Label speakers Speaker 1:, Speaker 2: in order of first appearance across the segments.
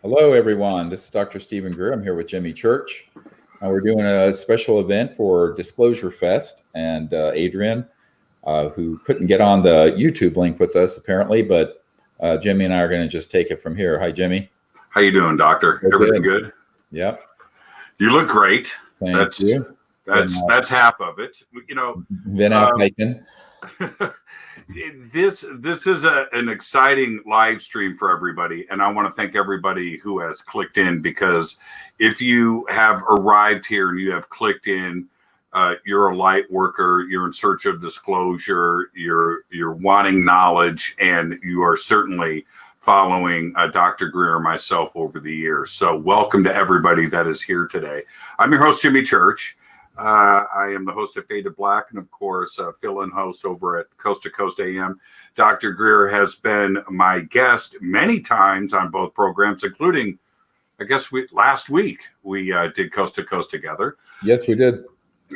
Speaker 1: Hello, everyone. This is Dr. Steven Greer. I'm here with Jimmy Church. We're doing a special event for DisclosureFest, and Adrian, who couldn't get on the YouTube link with us apparently, but Jimmy and I are going to just take it from here. Hi, Jimmy.
Speaker 2: How you doing, Doctor? Everything good?
Speaker 1: Yep.
Speaker 2: You look great.
Speaker 1: Thank you.
Speaker 2: That's half of it. You know,
Speaker 1: been out hiking.
Speaker 2: This is an exciting live stream for everybody, and I want to thank everybody who has clicked in, because if you have arrived here and you have clicked in, you're a light worker, you're in search of disclosure, you're wanting knowledge, and you are certainly following Dr. Greer and myself over the years. So welcome to everybody that is here today. I'm your host, Jimmy Church. I am the host of Fade to Black, and of course, fill-in host over at Coast to Coast AM. Dr. Greer has been my guest many times on both programs, including, I guess, last week we did Coast to Coast together.
Speaker 1: Yes, we did.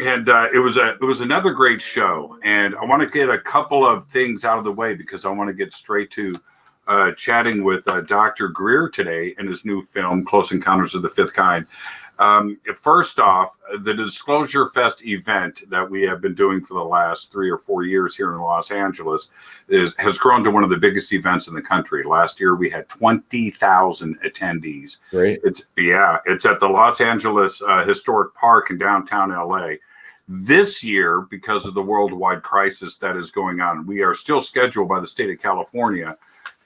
Speaker 2: And it was another great show. And I want to get a couple of things out of the way, because I want to get straight to chatting with Dr. Greer today in his new film, Close Encounters of the Fifth Kind. First off, the DisclosureFest event that we have been doing for the last 3 or 4 years here in Los Angeles has grown to one of the biggest events in the country. Last year, we had 20,000 attendees.
Speaker 1: Great.
Speaker 2: It's at the Los Angeles Historic Park in downtown LA. This year, because of the worldwide crisis that is going on, we are still scheduled by the state of California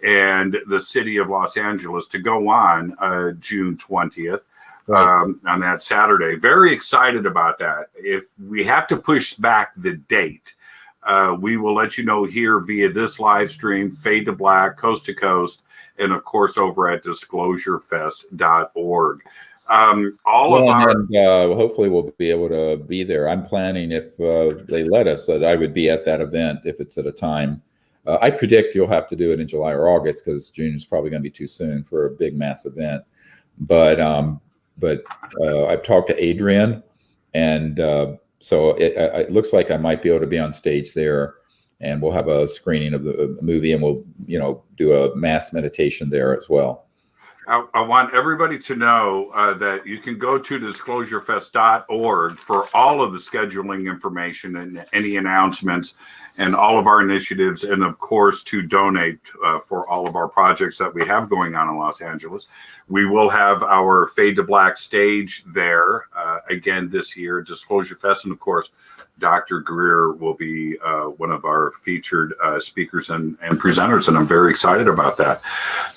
Speaker 2: and the city of Los Angeles to go on June 20th. Right. On that Saturday. Very excited about that. If we have to push back the date, we will let you know here via this live stream, Fade to Black, Coast to Coast, and of course over at DisclosureFest.org.
Speaker 1: Hopefully we'll be able to be there. I'm planning, if they let us, that I would be at that event if it's at a time. I predict you'll have to do it in July or August, because June is probably going to be too soon for a big mass event. But I've talked to Adrian, and so it looks like I might be able to be on stage there, and we'll have a screening of the movie, and we'll do a mass meditation there as well.
Speaker 2: I want everybody to know that you can go to DisclosureFest.org for all of the scheduling information and any announcements and all of our initiatives, and of course to donate for all of our projects that we have going on in Los Angeles. We will have our Fade to Black stage there again this year, Disclosure Fest, and of course Dr. Greer will be one of our featured speakers and presenters, and I'm very excited about that.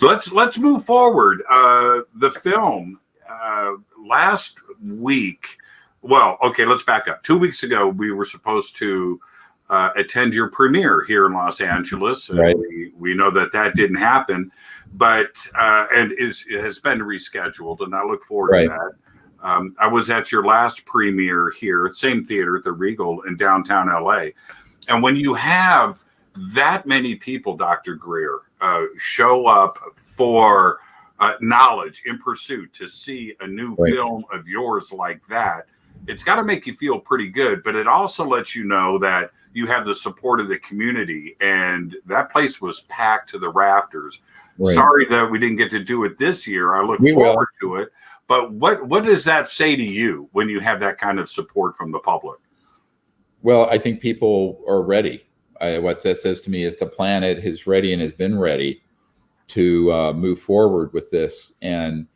Speaker 2: Let's move forward. The film last week. Well, okay, let's back up. 2 weeks ago, we were supposed to attend your premiere here in Los Angeles.
Speaker 1: Right.
Speaker 2: We know that didn't happen, but and has been rescheduled, and I look forward to that. I was at your last premiere here, same theater at the Regal in downtown LA. And when you have that many people, Dr. Greer, show up for knowledge in pursuit to see a new film of yours like that, it's got to make you feel pretty good. But it also lets you know that you have the support of the community, and that place was packed to the rafters. Right. Sorry that we didn't get to do it this year. I look forward to it. But what does that say to you when you have that kind of support from the public?
Speaker 1: Well, I think people are ready. What that says to me is the planet is ready and has been ready to move forward with this. And,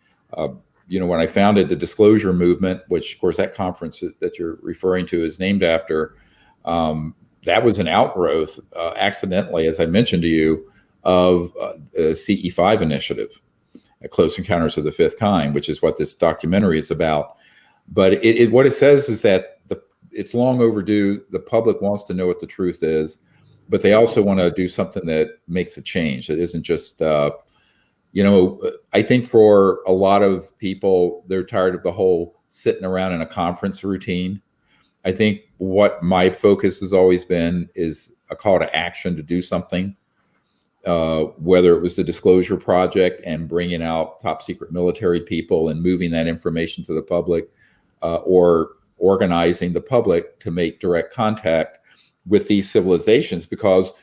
Speaker 1: when I founded the Disclosure Movement, which, of course, that conference that you're referring to is named after, that was an outgrowth, accidentally, as I mentioned to you, of the CE5 initiative, Close Encounters of the Fifth Kind, which is what this documentary is about. But what it says is that it's long overdue. The public wants to know what the truth is, but they also want to do something that makes a change. It isn't just, I think for a lot of people, they're tired of the whole sitting around in a conference routine. I think what my focus has always been is a call to action to do something, whether it was the Disclosure Project and bringing out top secret military people and moving that information to the public, or organizing the public to make direct contact with these civilizations, because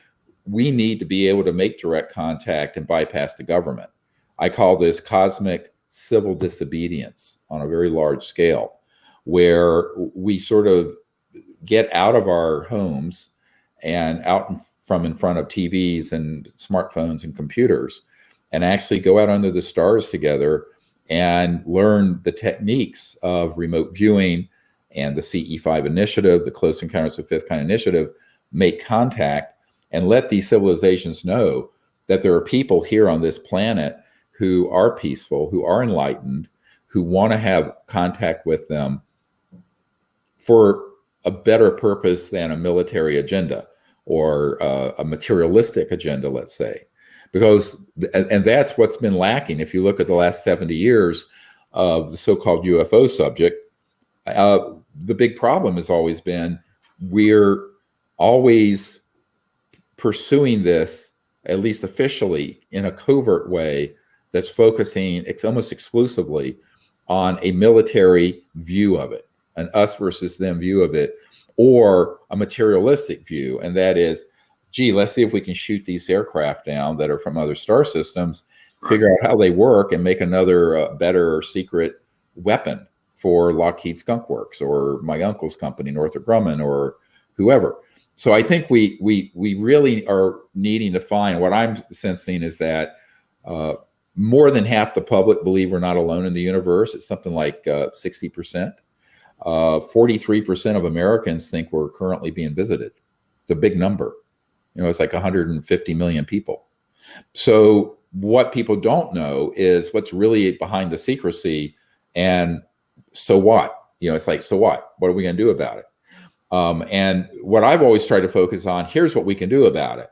Speaker 1: we need to be able to make direct contact and bypass the government. I call this cosmic civil disobedience on a very large scale, where we sort of get out of our homes and from in front of TVs and smartphones and computers, and actually go out under the stars together and learn the techniques of remote viewing and the CE5 initiative, the Close Encounters of the Fifth Kind initiative, make contact and let these civilizations know that there are people here on this planet who are peaceful, who are enlightened, who want to have contact with them for a better purpose than a military agenda or a materialistic agenda, let's say. And that's what's been lacking. If you look at the last 70 years of the so-called UFO subject, the big problem has always been we're always pursuing this, at least officially, in a covert way that's focusing almost exclusively on a military view of it, an us versus them view of it, or a materialistic view. And that is, gee, let's see if we can shoot these aircraft down that are from other star systems, figure out how they work, and make another better secret weapon for Lockheed Skunk Works or my uncle's company, Northrop Grumman, or whoever. So I think we really are needing to find, what I'm sensing is that more than half the public believe we're not alone in the universe. It's something like 60%. 43% of Americans think we're currently being visited. It's a big number. It's like 150 million people. So what people don't know is what's really behind the secrecy. And so what? It's like, so what? What are we going to do about it? And what I've always tried to focus on, here's what we can do about it.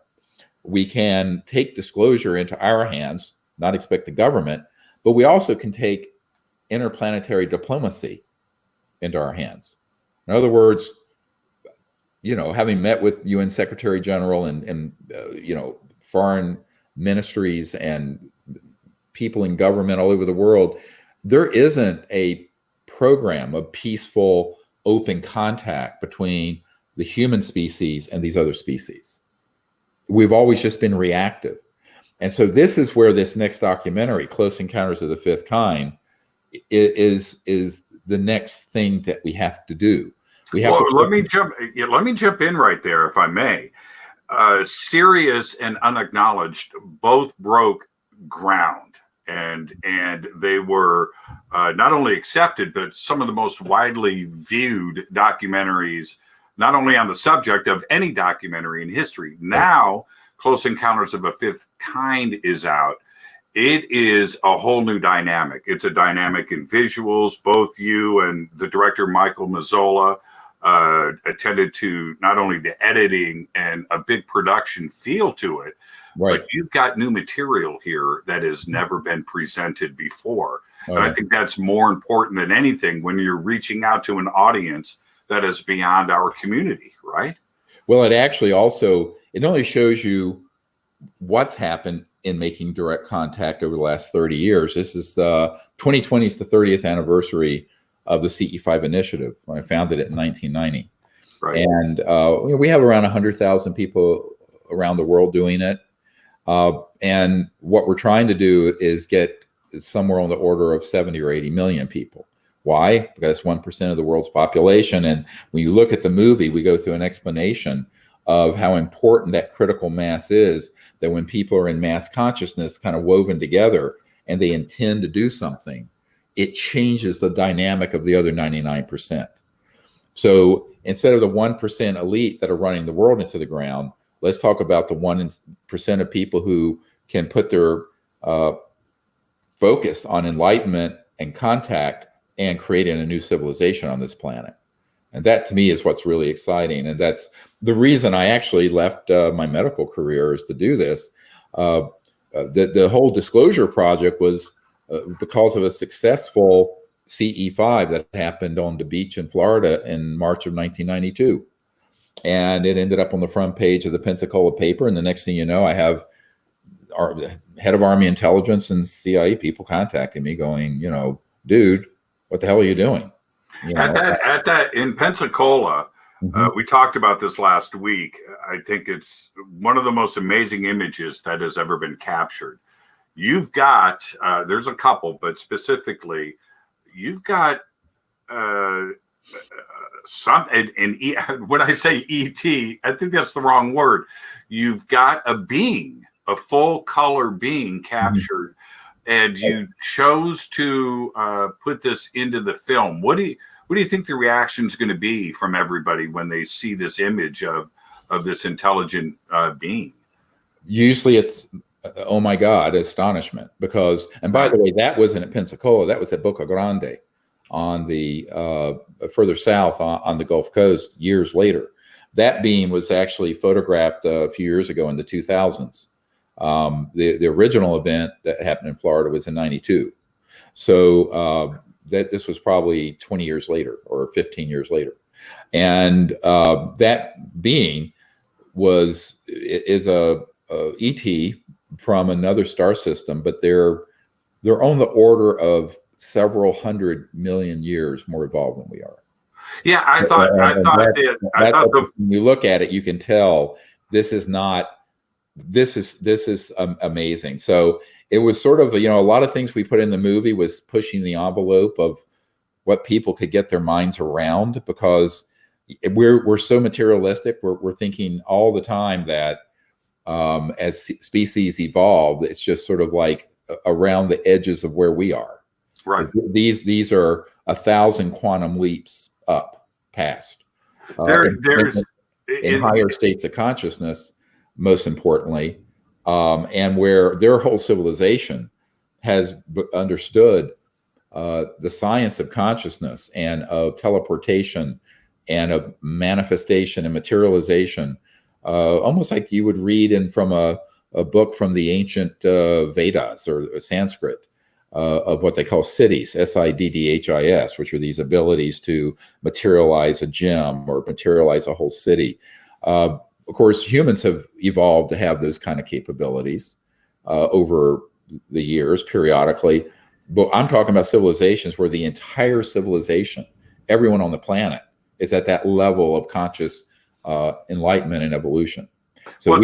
Speaker 1: We can take disclosure into our hands, not expect the government, but we also can take interplanetary diplomacy into our hands. In other words, having met with UN Secretary General and foreign ministries and people in government all over the world, there isn't a program of peaceful, open contact between the human species and these other species. We've always just been reactive. And so this is where this next documentary, Close Encounters of the Fifth Kind, is the next thing that we have to do.
Speaker 2: Let me jump in right there, if I may. Serious and unacknowledged both broke ground, and they were not only accepted, but some of the most widely viewed documentaries, not only on the subject of any documentary in history. Now, Close Encounters of a Fifth Kind is out. It is a whole new dynamic. It's a dynamic in visuals. Both you and the director, Michael Mazzola, attended to not only the editing and a big production feel to it, but you've got new material here that has never been presented before. And I think that's more important than anything when you're reaching out to an audience that is beyond our community, right?
Speaker 1: Well, it actually also, it only shows you what's happened in making direct contact over the last 30 years. This is 2020 is the 30th anniversary of the CE5 initiative when I founded it in 1990. Right. And we have around 100,000 people around the world doing it. And what we're trying to do is get somewhere on the order of 70 or 80 million people. Why? Because 1% of the world's population. And when you look at the movie, we go through an explanation of how important that critical mass is, that when people are in mass consciousness kind of woven together and they intend to do something, it changes the dynamic of the other 99%. So instead of the 1% elite that are running the world into the ground, let's talk about the 1% of people who can put their focus on enlightenment and contact and creating a new civilization on this planet. And that, to me, is what's really exciting. And that's the reason I actually left my medical career, is to do this. The whole disclosure project was because of a successful CE5 that happened on the beach in Florida in March of 1992. And it ended up on the front page of the Pensacola paper. And the next thing you know, I have our head of Army intelligence and CIA people contacting me going, dude, what the hell are you doing?
Speaker 2: At that in Pensacola, we talked about this last week. I think it's one of the most amazing images that has ever been captured. you've got, there's a couple, but specifically, you've got some, when I say ET, I think that's the wrong word. You've got a being, a full color being captured, and you chose to put this into the film. What do you think the reaction is going to be from everybody when they see this image of this intelligent being?
Speaker 1: Usually it's, oh my God, astonishment. Because, and by the way, that wasn't at Pensacola, that was at Boca Grande on the further south on the Gulf Coast years later. That beam was actually photographed a few years ago in the 2000s. The original event that happened in Florida was in 92. So that this was probably 20 years later or 15 years later. And that being is a ET from another star system, but they're on the order of several 100 million years more evolved than we are.
Speaker 2: Yeah, I thought
Speaker 1: when you look at it, you can tell this is amazing. So it was sort of, a lot of things we put in the movie was pushing the envelope of what people could get their minds around, because we're so materialistic. We're thinking all the time that as species evolve, it's just sort of like around the edges of where we are.
Speaker 2: Right.
Speaker 1: These are 1,000 quantum leaps up past.
Speaker 2: There's
Speaker 1: in higher states of consciousness, most importantly, and where their whole civilization has understood the science of consciousness and of teleportation and of manifestation and materialization, almost like you would read from a book from the ancient Vedas or Sanskrit, of what they call siddhis, siddhis, which are these abilities to materialize a gem or materialize a whole city. Of course, humans have evolved to have those kind of capabilities over the years, periodically. But I'm talking about civilizations where the entire civilization, everyone on the planet, is at that level of conscious enlightenment and evolution. So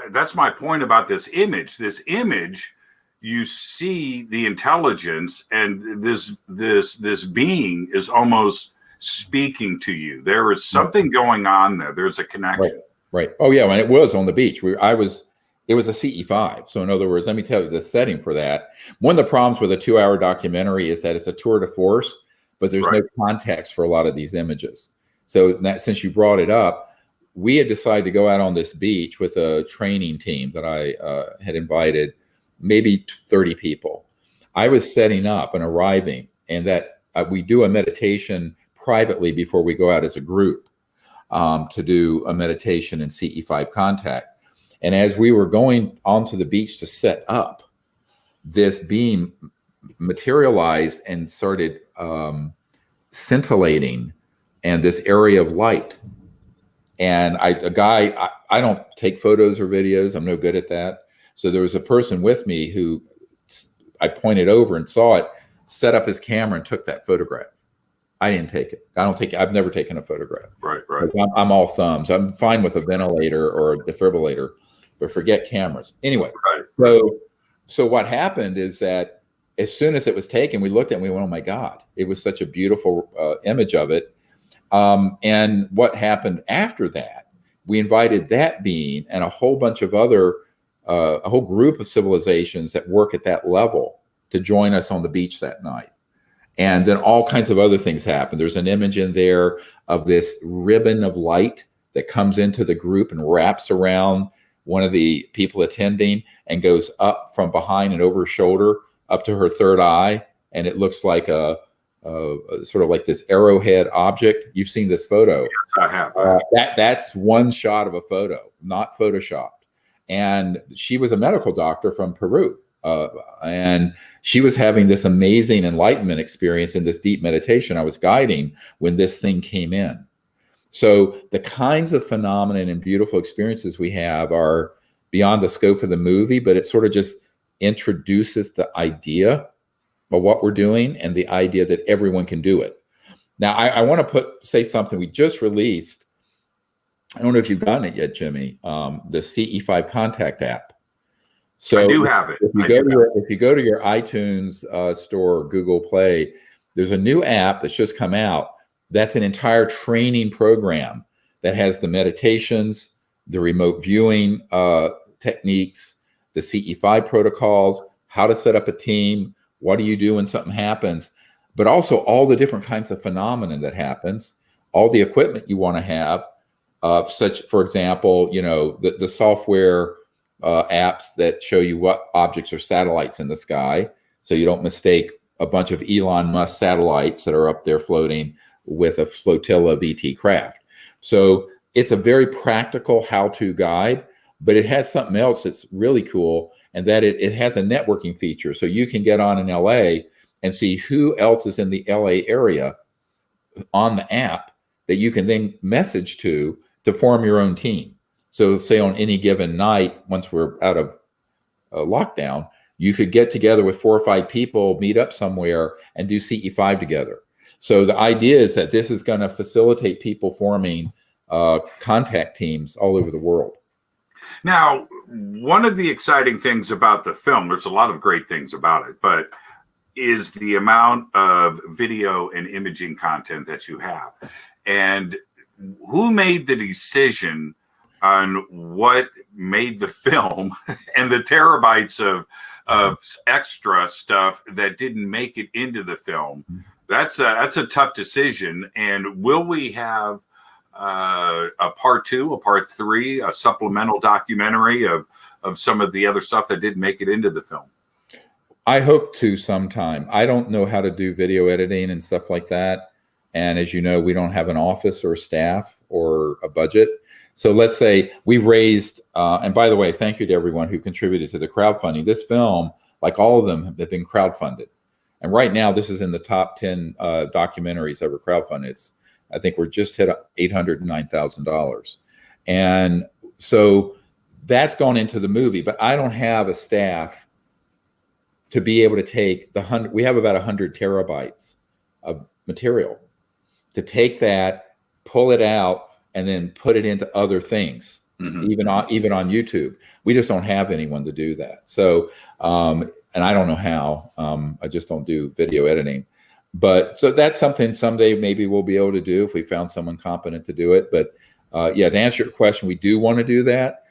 Speaker 2: that's my point about this image. This image, you see the intelligence, and this being is almost speaking to you. There is something going on there. There's a connection.
Speaker 1: Right. Oh yeah, and it was on the beach. It was a CE5. So in other words, let me tell you the setting for that. One of the problems with a 2-hour documentary is that it's a tour de force, but there's no context for a lot of these images. So since you brought it up, we had decided to go out on this beach with a training team that I had invited, maybe 30 people. I was setting up and arriving, and that we do a meditation privately before we go out as a group to do a meditation in CE5 contact. And as we were going onto the beach to set up, this beam materialized and started scintillating, and this area of light. And I don't take photos or videos. I'm no good at that. So there was a person with me who I pointed over and saw it, set up his camera and took that photograph. I didn't take it. I've never taken a photograph.
Speaker 2: Right.
Speaker 1: I'm all thumbs. I'm fine with a ventilator or a defibrillator, but forget cameras. Anyway, so what happened is that as soon as it was taken, we looked at it and we went, oh my God, it was such a beautiful image of it. And what happened after that, we invited that being and a whole bunch of other, a whole group of civilizations that work at that level to join us on the beach that night. And then all kinds of other things happened. There's an image in there of this ribbon of light that comes into the group and wraps around one of the people attending and goes up from behind and over her shoulder up to her third eye. And it looks like a sort of like this arrowhead object. You've seen this photo.
Speaker 2: Yes, I have.
Speaker 1: That's one shot of a photo, not photoshopped. And she was a medical doctor from Peru. And she was having this amazing enlightenment experience in this deep meditation I was guiding when this thing came in. So the kinds of phenomena and beautiful experiences we have are beyond the scope of the movie, but it sort of just introduces the idea of what we're doing and the idea that everyone can do it. Now, I want to say something we just released. I don't know if you've gotten it yet, Jimmy, the CE5 Contact app. So
Speaker 2: I do have it.
Speaker 1: if you go to your iTunes store or Google Play, there's a new app that's just come out. That's an entire training program that has the meditations, the remote viewing techniques, the CE5 protocols, how to set up a team, what do you do when something happens, but also all the different kinds of phenomena that happens, all the equipment you want to have, such, for example, the software apps that show you what objects are satellites in the sky, so you don't mistake a bunch of Elon Musk satellites that are up there floating with a flotilla of ET craft. So it's a very practical how-to guide, but it has something else that's really cool, and that it has a networking feature. So you can get on in LA and see who else is in the LA area on the app that you can then message to form your own team. So say on any given night, once we're out of lockdown, you could get together with 4 or 5 people, meet up somewhere, and do CE5 together. So the idea is that this is going to facilitate people forming contact teams all over the world.
Speaker 2: Now, one of the exciting things about the film, there's a lot of great things about it, but is the amount of video and imaging content that you have. And who made the decision on what made the film and the terabytes of extra stuff that didn't make it into the film? That's a tough decision. And will we have a part 2, a part 3, a supplemental documentary of some of the other stuff that didn't make it into the film?
Speaker 1: I hope to sometime. I don't know how to do video editing and stuff like that. And as you know, we don't have an office or staff or a budget. So let's say we've raised, and by the way, thank you to everyone who contributed to the crowdfunding. This film, like all of them, have been crowdfunded. And right now, this is in the top 10 documentaries ever crowdfunded. I think we're just hit $809,000. And so that's gone into the movie, but I don't have a staff to be able to take we have about 100 terabytes of material, to take that, pull it out, and then put it into other things, even on YouTube. We just don't have anyone to do that. So, and I don't know how. I just don't do video editing. But so that's something someday maybe we'll be able to do if we found someone competent to do it. But yeah, to answer your question, we do want to do that.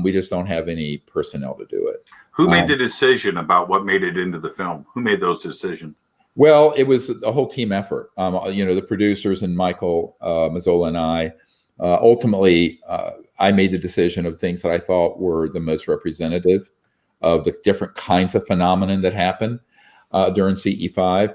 Speaker 1: We just don't have any personnel to do it.
Speaker 2: Who made the decision about what made it into the film? Who made those decisions?
Speaker 1: Well, it was a whole team effort. The producers and Michael Mazzola and I. Ultimately, I made the decision of things that I thought were the most representative of the different kinds of phenomenon that happen during CE5.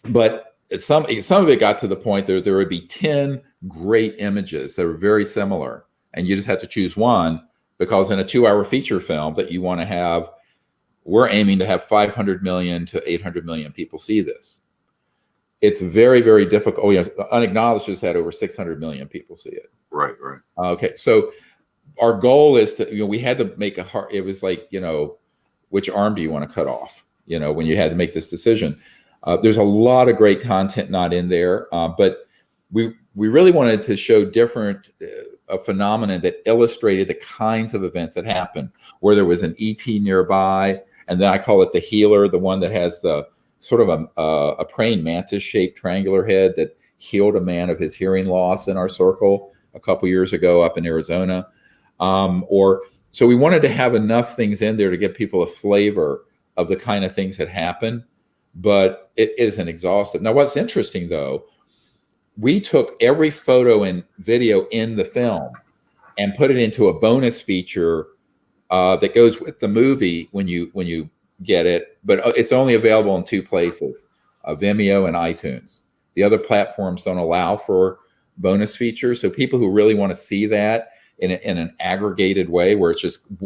Speaker 1: But some of it got to the point that there would be 10 great images that were very similar, and you just have to choose one, because in a 2-hour feature film that you want to have, we're aiming to have 500 million to 800 million people see this. It's very, very difficult. Oh, yes, Unacknowledged has had over 600 million people see it.
Speaker 2: Right.
Speaker 1: Okay, so our goal is to, we had to make it was like, which arm do you want to cut off? When you had to make this decision. There's a lot of great content not in there, but we really wanted to show different a phenomenon that illustrated the kinds of events that happen, where there was an ET nearby, and then I call it the healer, the one that has the sort of a praying mantis shaped triangular head that healed a man of his hearing loss in our circle a couple years ago up in Arizona. So we wanted to have enough things in there to give people a flavor of the kind of things that happen, but it isn't exhaustive. Now, what's interesting though, we took every photo and video in the film and put it into a bonus feature that goes with the movie when you get it, but it's only available in 2 places, Vimeo and iTunes. The other platforms don't allow for bonus features. So people who really want to see that in an aggregated way, where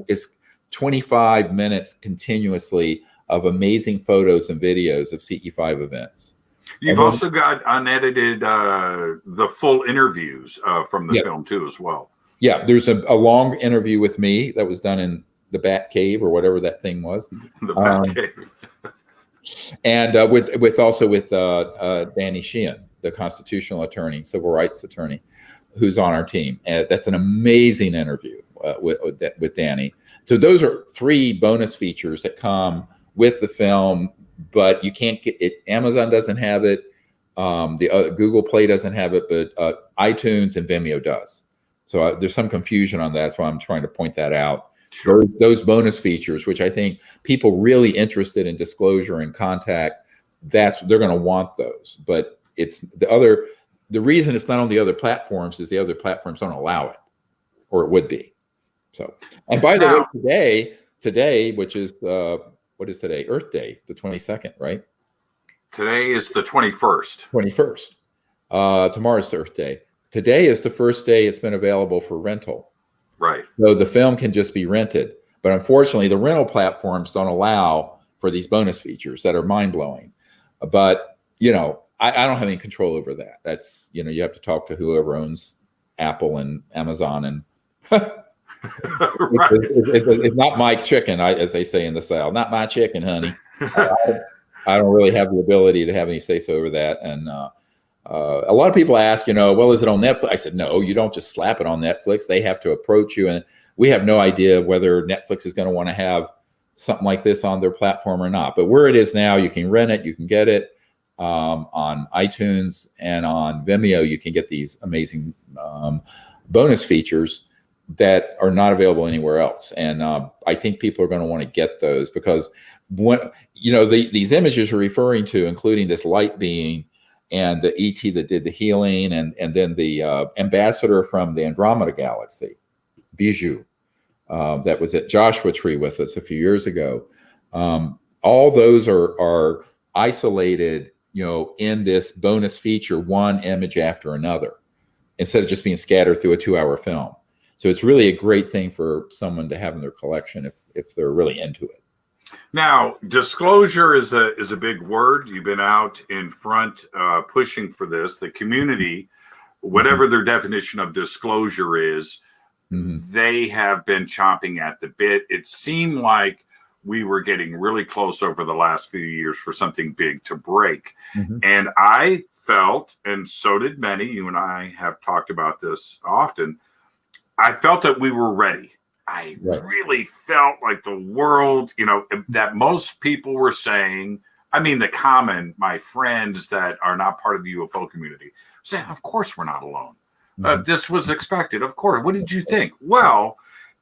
Speaker 1: it's 25 minutes continuously of amazing photos and videos of CE5 events.
Speaker 2: You've also got unedited, the full interviews from the film too, as well.
Speaker 1: Yeah, there's a long interview with me that was done in the Bat Cave or whatever that thing was.
Speaker 2: The Bat Cave.
Speaker 1: And with Danny Sheehan, the constitutional attorney, civil rights attorney, who's on our team. And that's an amazing interview with Danny. So those are 3 bonus features that come with the film, but you can't get it. Amazon doesn't have it. Google Play doesn't have it, but iTunes and Vimeo does. So there's some confusion on that. That's why I'm trying to point that out.
Speaker 2: Sure.
Speaker 1: Those bonus features, which I think people really interested in disclosure and contact, they're going to want those. But it's the reason it's not on the other platforms is the other platforms don't allow it, or it would be. So, and by the way, today, which is what is today? Earth Day, the 22nd, right?
Speaker 2: Today is the 21st.
Speaker 1: 21st. Tomorrow's Earth Day. Today is the first day it's been available for rental.
Speaker 2: Right.
Speaker 1: So the film can just be rented. But unfortunately, the rental platforms don't allow for these bonus features that are mind-blowing. But, I don't have any control over that. That's, you have to talk to whoever owns Apple and Amazon. And
Speaker 2: Right.
Speaker 1: it's not my chicken, as they say in the South. Not my chicken, honey. I don't really have the ability to have any say-so over that. And a lot of people ask, well, is it on Netflix? I said, no, you don't just slap it on Netflix. They have to approach you. And we have no idea whether Netflix is going to want to have something like this on their platform or not. But where it is now, you can rent it, you can get it on iTunes, and on Vimeo, you can get these amazing bonus features that are not available anywhere else. And I think people are going to want to get those, because when these images you're referring to, including this light being and the ET that did the healing, and then the ambassador from the Andromeda Galaxy, Bijou, that was at Joshua Tree with us a few years ago. All those are isolated, in this bonus feature, one image after another, instead of just being scattered through a 2-hour film. So it's really a great thing for someone to have in their collection if they're really into it.
Speaker 2: Now, disclosure is a big word. You've been out in front pushing for this. The community, whatever their definition of disclosure is, they have been chomping at the bit. It seemed like we were getting really close over the last few years for something big to break. And I felt, and so did many, you and I have talked about this often, I felt that we were ready. I really felt like the world, that most people were saying, my friends that are not part of the UFO community, saying, of course we're not alone. This was expected. Of course. What did you think? Well,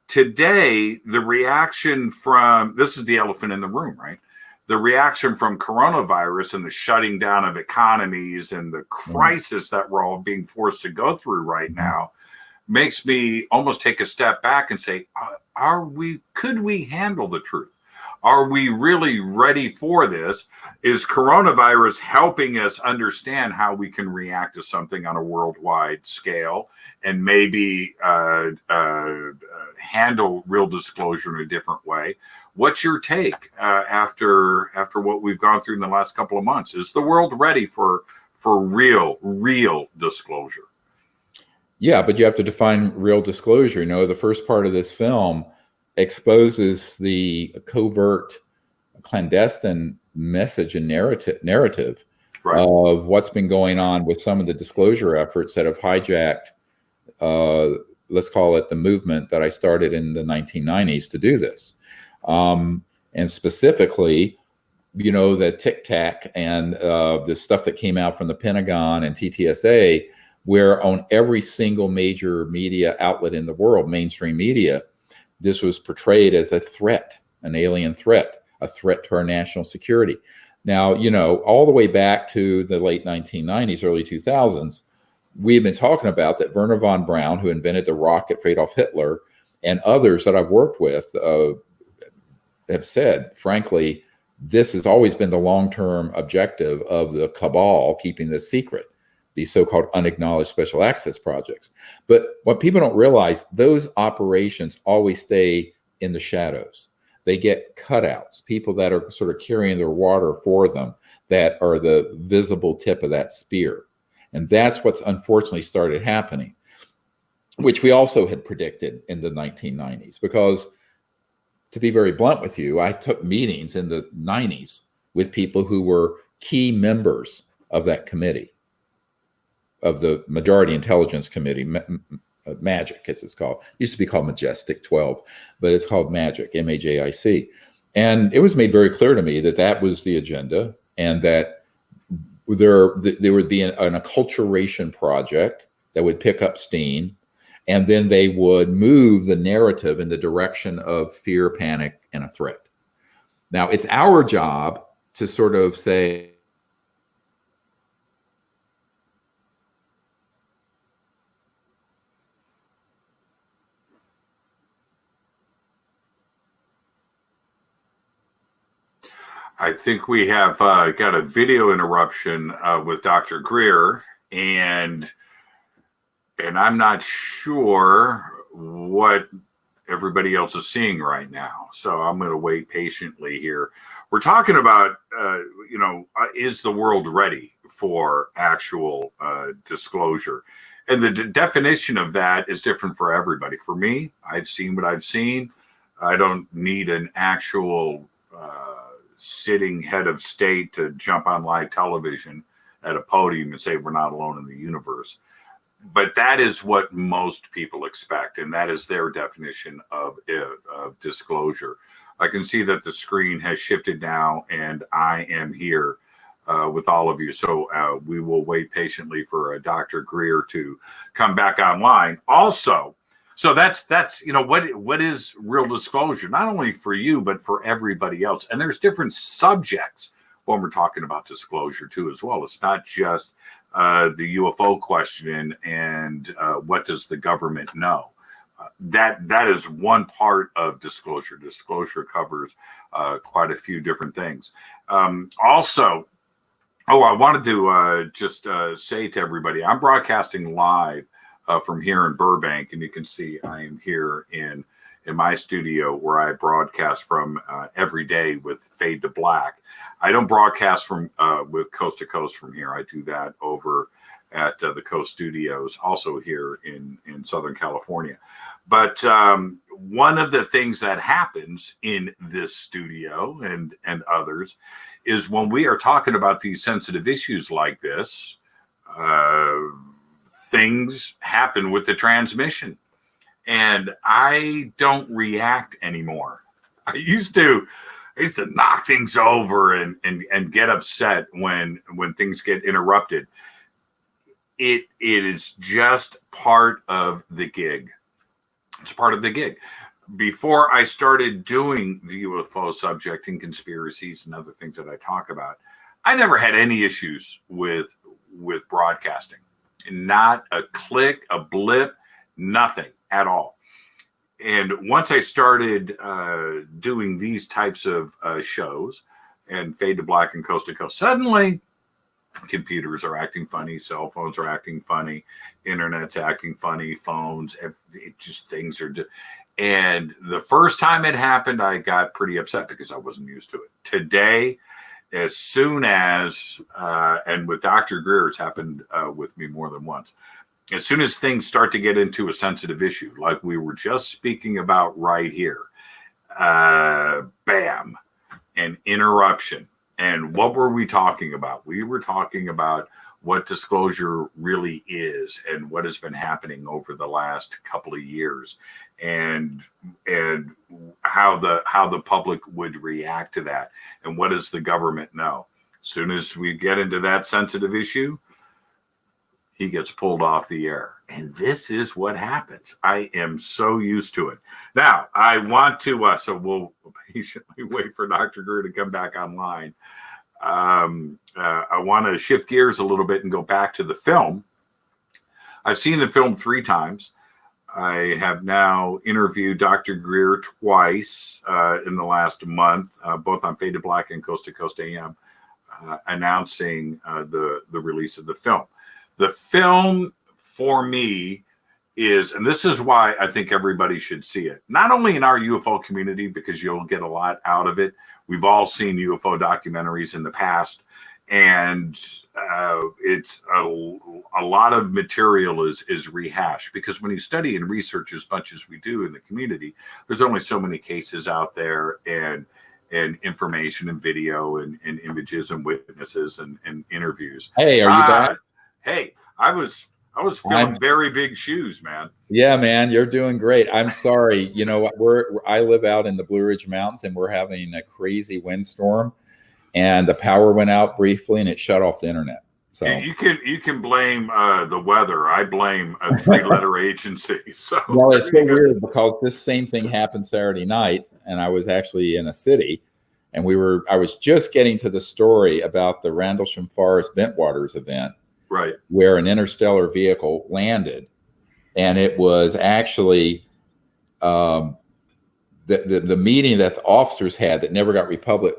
Speaker 2: today, the reaction from, this is the elephant in the room, right? The reaction from coronavirus and the shutting down of economies and the crisis that we're all being forced to go through right now makes me almost take a step back and say, could we handle the truth? Are we really ready for this? Is coronavirus helping us understand how we can react to something on a worldwide scale and maybe handle real disclosure in a different way? What's your take after what we've gone through in the last couple of months? Is the world ready for real disclosure?
Speaker 1: Yeah, but you have to define real disclosure. The first part of this film exposes the covert, clandestine message and narrative of what's been going on with some of the disclosure efforts that have hijacked, let's call it the movement that I started in the 1990s to do this. And specifically, the Tic Tac and the stuff that came out from the Pentagon and TTSA, where on every single major media outlet in the world, mainstream media, this was portrayed as a threat, an alien threat, a threat to our national security. Now, all the way back to the late 1990s, early 2000s, we've been talking about that Werner von Braun, who invented the rocket for Adolf Hitler, and others that I've worked with have said, frankly, this has always been the long-term objective of the cabal, keeping this secret, these so-called unacknowledged special access projects. But what people don't realize, those operations always stay in the shadows. They get cutouts, people that are sort of carrying their water for them, that are the visible tip of that spear. And that's what's unfortunately started happening, which we also had predicted in the 1990s. Because, to be very blunt with you, I took meetings in the 90s with people who were key members of that committee, of the Majority Intelligence Committee, Magic, as it's called. It used to be called Majestic 12, but it's called Magic, MAJIC. And it was made very clear to me that that was the agenda, and that there would be an acculturation project that would pick up steam, and then they would move the narrative in the direction of fear, panic, and a threat. Now, it's our job to sort of say,
Speaker 2: I think we have got a video interruption with Dr. Greer, and I'm not sure what everybody else is seeing right now. So I'm going to wait patiently here. We're talking about, is the world ready for actual disclosure? And the definition of that is different for everybody. For me, I've seen what I've seen. I don't need an actual sitting head of state to jump on live television at a podium and say we're not alone in the universe. But that is what most people expect, and that is their definition of disclosure. I can see that the screen has shifted now, and I am here with all of you. So we will wait patiently for Dr. Greer to come back online. Also, so that's what is real disclosure, not only for you, but for everybody else. And there's different subjects when we're talking about disclosure too, as well. It's not just the UFO question and what does the government know. That is one part of disclosure. Disclosure covers quite a few different things. Also, I wanted to just say to everybody, I'm broadcasting live from here in Burbank, and you can see I am here in my studio where I broadcast from every day with Fade to Black. I don't broadcast from with Coast to Coast from here. I do that over at the Coast Studios, also here in Southern California. But one of the things that happens in this studio and others is when we are talking about these sensitive issues like this, things happen with the transmission, and I don't react anymore. I used to knock things over and get upset when things get interrupted. It is just part of the gig. It's part of the gig. Before I started doing the UFO subject and conspiracies and other things that I talk about, I never had any issues with broadcasting. Not a click, a blip, nothing at all. And once I started doing these types of shows and Fade to Black and Coast to Coast, suddenly computers are acting funny, cell phones are acting funny, internet's acting funny, phones, things are. And the first time it happened, I got pretty upset because I wasn't used to it. Today, as soon as, and with Dr. Greer, it's happened with me more than once, as soon as things start to get into a sensitive issue, like we were just speaking about right here, bam, an interruption. And what were we talking about? We were talking about what disclosure really is and what has been happening over the last couple of years, and how the public would react to that, and what does the government know. As soon as we get into that sensitive issue, he gets pulled off the air. And this is what happens. I am so used to it. Now, I want to, so we'll patiently wait for Dr. Greer to come back online. I want to shift gears a little bit and go back to the film. I've seen the film 3 times. I have now interviewed Dr. Greer twice in the last month, both on Fade to Black and Coast to Coast AM, announcing the release of the film. The film, for me, is, and this is why I think everybody should see it, not only in our UFO community, because you'll get a lot out of it. We've all seen UFO documentaries in the past, and it's a lot of material is rehashed, because when you study and research as much as we do in the community, there's only so many cases out there, and information and video and images and witnesses and interviews.
Speaker 1: Hey, are you back?
Speaker 2: Hey, I was I was filling very big shoes, man.
Speaker 1: Yeah, man, you're doing great. I'm sorry. You know, I live out in the Blue Ridge Mountains, and we're having a crazy windstorm, and the power went out briefly, and it shut off the internet. So
Speaker 2: you can blame the weather. I blame a 3-letter agency. So
Speaker 1: well, it's so weird because this same thing happened Saturday night, and I was actually in a city, and I was just getting to the story about the Rendlesham Forest Bentwaters event,
Speaker 2: right,
Speaker 1: where an interstellar vehicle landed, and it was actually the meeting that the officers had that never got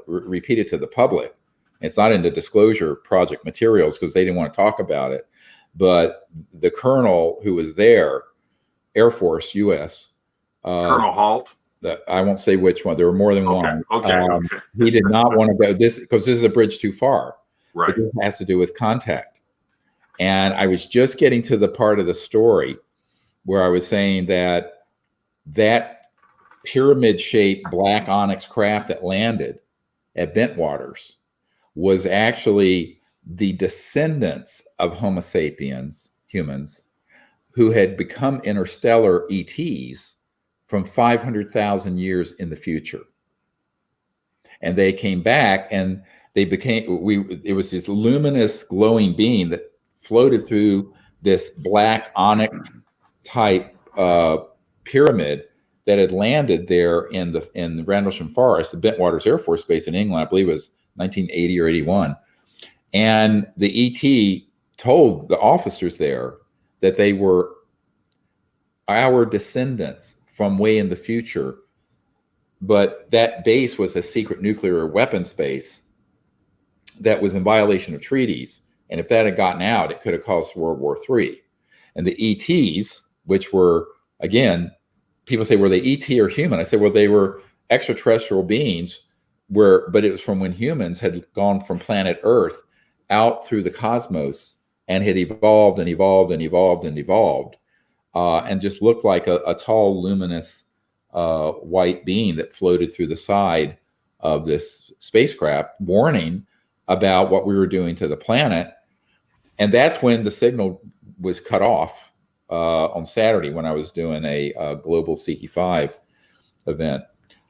Speaker 1: repeated to the public. It's not in the disclosure project materials because they didn't want to talk about it. But the colonel who was there, Air Force, U.S.
Speaker 2: Colonel Halt.
Speaker 1: I won't say which one. There were more than one.
Speaker 2: Okay.
Speaker 1: He did not want to go because this is a bridge too far.
Speaker 2: Right.
Speaker 1: It has to do with contact. And I was just getting to the part of the story where I was saying that pyramid-shaped black onyx craft that landed at Bentwaters was actually the descendants of Homo sapiens, humans, who had become interstellar ETs from 500,000 years in the future. And they came back and it was this luminous glowing beam that floated through this black onyx type pyramid that had landed there in the Rendlesham Forest, the Bentwaters Air Force Base in England. I believe it was 1980 or 81. And the ET told the officers there that they were our descendants from way in the future, but that base was a secret nuclear weapons base that was in violation of treaties. And if that had gotten out, it could have caused World War III. And the ETs, which were, again, people say, were they ET or human? I said, well, they were extraterrestrial beings, but it was from when humans had gone from planet Earth out through the cosmos and had evolved and evolved and evolved and evolved, and just looked like a tall, luminous white being that floated through the side of this spacecraft, warning about what we were doing to the planet. And that's when the signal was cut off on Saturday when I was doing a global CE5 event.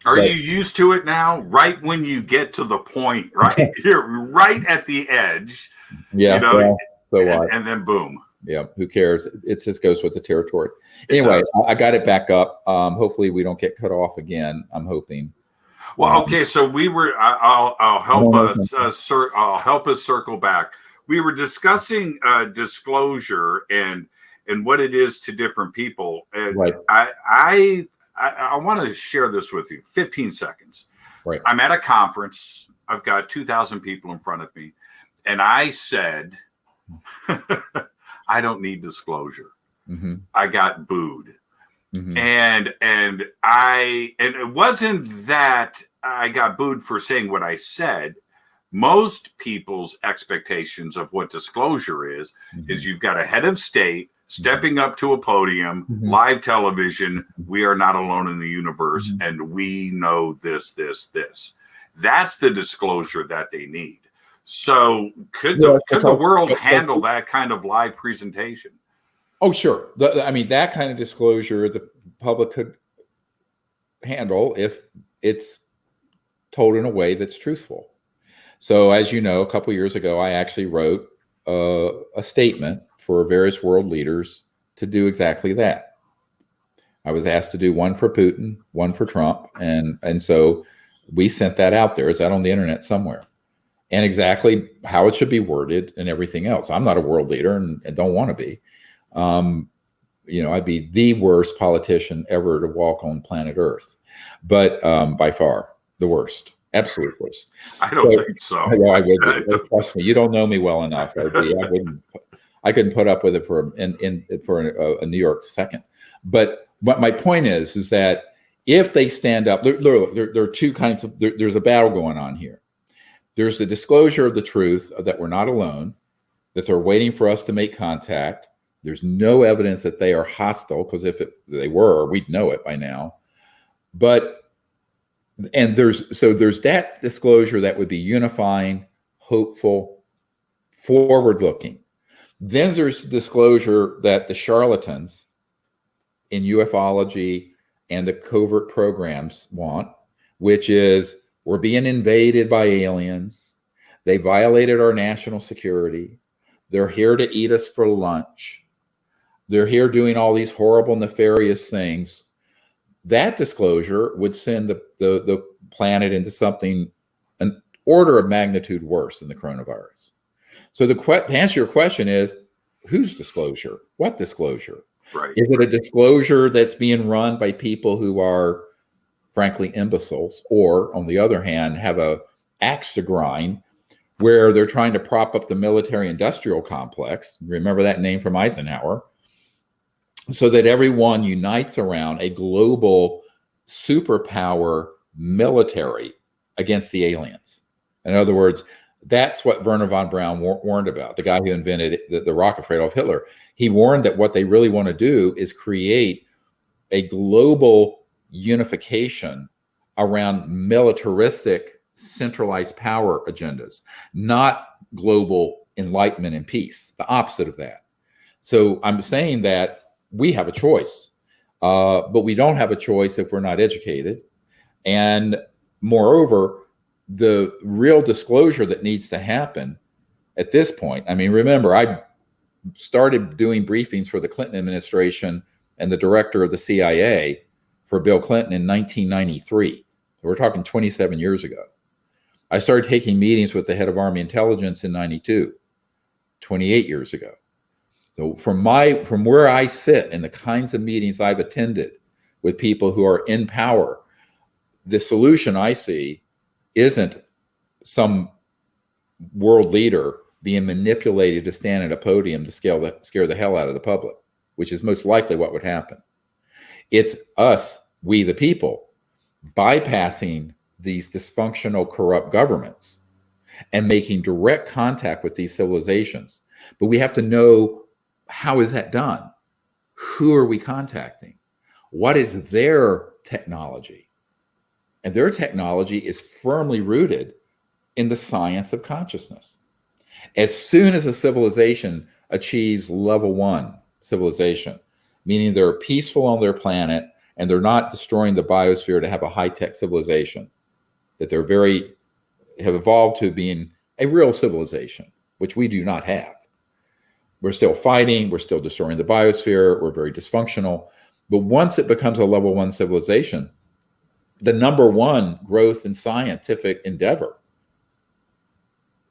Speaker 2: Are you used to it now? Right when you get to the point, right? You're right at the edge.
Speaker 1: Yeah.
Speaker 2: You know,
Speaker 1: well,
Speaker 2: and then boom.
Speaker 1: Yeah. Who cares? It just goes with the territory. Anyway, I got it back up. Hopefully we don't get cut off again. I'm hoping.
Speaker 2: Well, okay. So we were. I'll help us. I'll help us circle back. We were discussing disclosure and what it is to different people. And
Speaker 1: right.
Speaker 2: I want to share this with you. 15 seconds.
Speaker 1: Right.
Speaker 2: I'm at a conference. I've got 2,000 people in front of me. And I said, I don't need disclosure.
Speaker 1: Mm-hmm.
Speaker 2: I got booed.
Speaker 1: Mm-hmm.
Speaker 2: And it wasn't that I got booed for saying what I said. Most people's expectations of what disclosure is you've got a head of state stepping up to a podium, live television. We are not alone in the universe, and we know this. That's the disclosure that they need. So could the world handle that kind of live presentation?
Speaker 1: Oh, sure. I mean, that kind of disclosure the public could handle if it's told in a way that's truthful. So as you know, a couple of years ago, I actually wrote a statement for various world leaders to do exactly that. I was asked to do one for Putin, one for Trump. And so we sent that out there. It's out on the internet somewhere. And exactly how it should be worded and everything else. I'm not a world leader and don't want to be. I'd be the worst politician ever to walk on planet Earth. But by far, the worst. Absolute worst.
Speaker 2: I don't think so.
Speaker 1: Yeah, I would. Trust me. You don't know me well enough. I couldn't put up with it for a New York second. But my point is that if they stand up, there are two kinds of. There's a battle going on here. There's the disclosure of the truth that we're not alone, that they're waiting for us to make contact. There's no evidence that they are hostile, because if they were, we'd know it by now. There's that disclosure that would be unifying, hopeful, forward-looking. Then there's disclosure that the charlatans in ufology and the covert programs want, which is we're being invaded by aliens. They violated our national security. They're here to eat us for lunch. They're here doing all these horrible, nefarious things. That disclosure would send the planet into something an order of magnitude worse than the coronavirus. So to answer your question is, whose disclosure? What disclosure?
Speaker 2: Right.
Speaker 1: Is it a disclosure that's being run by people who are, frankly, imbeciles, or on the other hand, have a axe to grind where they're trying to prop up the military-industrial complex? Remember that name from Eisenhower? So that everyone unites around a global superpower military against the aliens. In other words, that's what Werner von Braun warned about, the guy who invented the rocket for Adolf Hitler. He warned that what they really want to do is create a global unification around militaristic, centralized power agendas, not global enlightenment and peace, the opposite of that. So I'm saying that we have a choice, but we don't have a choice if we're not educated. And moreover, the real disclosure that needs to happen at this point, I mean, remember, I started doing briefings for the Clinton administration and the director of the CIA for Bill Clinton in 1993. We're talking 27 years ago. I started taking meetings with the head of Army Intelligence in 92, 28 years ago. So from where I sit and the kinds of meetings I've attended with people who are in power, the solution I see isn't some world leader being manipulated to stand at a podium to scare the hell out of the public, which is most likely what would happen. It's us, we the people, bypassing these dysfunctional, corrupt governments and making direct contact with these civilizations. But we have to know, how is that done? Who are we contacting? What is their technology? And their technology is firmly rooted in the science of consciousness. As soon as a civilization achieves level 1 civilization, meaning they're peaceful on their planet and they're not destroying the biosphere to have a high-tech civilization, that they're have evolved to being a real civilization, which we do not have. We're still fighting, we're still destroying the biosphere, we're very dysfunctional. But once it becomes a level 1 civilization, the number one growth in scientific endeavor